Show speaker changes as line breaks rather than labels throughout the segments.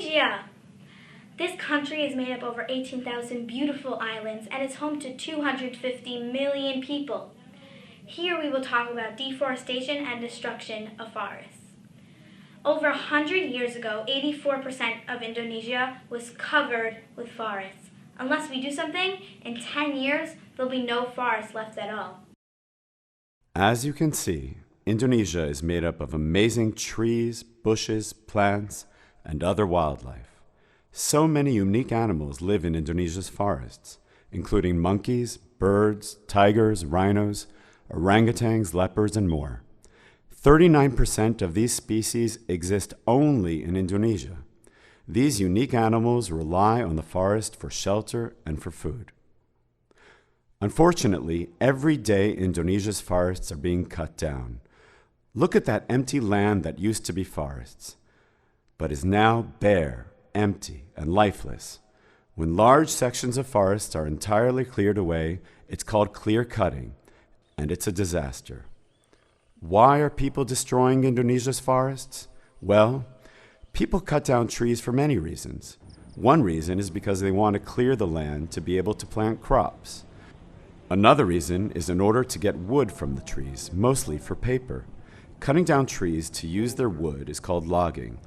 Indonesia! This country is made up of over 18,000 beautiful islands and is home to 250 million people. Here we will talk about deforestation and destruction of forests. Over 100 years ago, 84% of Indonesia was covered with forests. Unless we do something, in 10 years, there'll be no forests left at all.
As you can see, Indonesia is made up of amazing trees, bushes, plants, and other wildlife. So many unique animals live in Indonesia's forests, including monkeys, birds, tigers, rhinos, orangutans, leopards, and more. 39% of these species exist only in Indonesia. These unique animals rely on the forest for shelter and for food. Unfortunately, every day Indonesia's forests are being cut down. Look at that empty land that used to be forests, but is now bare, empty, and lifeless. When large sections of forests are entirely cleared away, it's called clear cutting, and it's a disaster. Why are people destroying Indonesia's forests? Well, people cut down trees for many reasons. One reason is because they want to clear the land to be able to plant crops. Another reason is in order to get wood from the trees, mostly for paper. Cutting down trees to use their wood is called logging.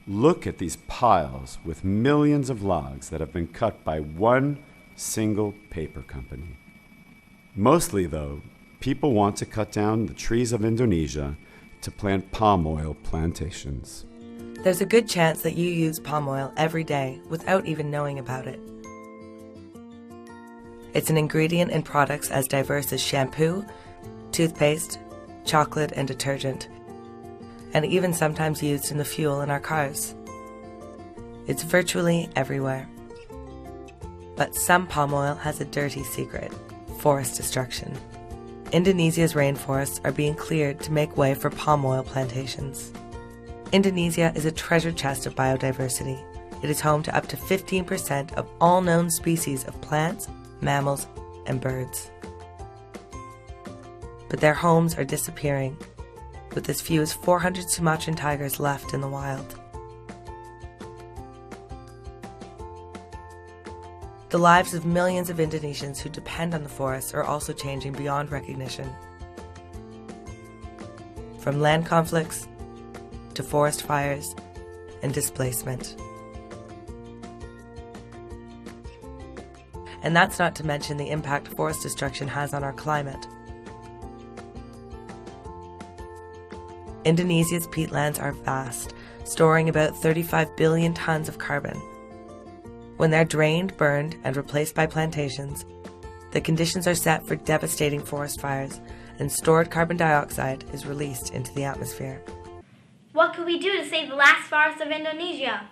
Look at these piles with millions of logs that have been cut by one single paper company. Mostly, though, people want to cut down the trees of Indonesia to plant palm oil plantations.
There's a good chance that you use palm oil every day without even knowing about it. It's an ingredient in products as diverse as shampoo, toothpaste, chocolate, and detergent, and even sometimes used in the fuel in our cars. It's virtually everywhere. But some palm oil has a dirty secret: forest destruction. Indonesia's rainforests are being cleared to make way for palm oil plantations. Indonesia is a treasure chest of biodiversity. It is home to up to 15% of all known species of plants, mammals, and birds. But their homes are disappearing, with as few as 400 Sumatran tigers left in the wild. The lives of millions of Indonesians who depend on the forests are also changing beyond recognition. From land conflicts to forest fires and displacement. And that's not to mention the impact forest destruction has on our climate. Indonesia's peatlands are vast, storing about 35 billion tons of carbon. When they're drained, burned, and replaced by plantations, the conditions are set for devastating forest fires, and stored carbon dioxide is released into the atmosphere.
What could we do to save the last forests of Indonesia?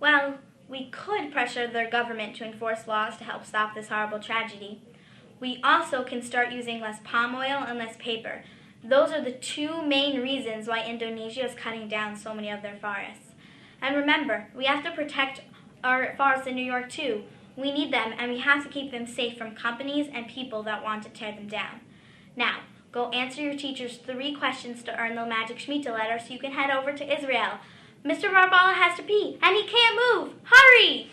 Well, we could pressure their government to enforce laws to help stop this horrible tragedy. We also can start using less palm oil and less paper. Those are the two main reasons why Indonesia is cutting down so many of their forests. And remember, we have to protect our forests in New York too. We need them, and we have to keep them safe from companies and people that want to tear them down. Now, go answer your teacher's 3 questions to earn the magic Shmita letter so you can head over to Israel. Mr. Barbala has to pee, and he can't move. Hurry!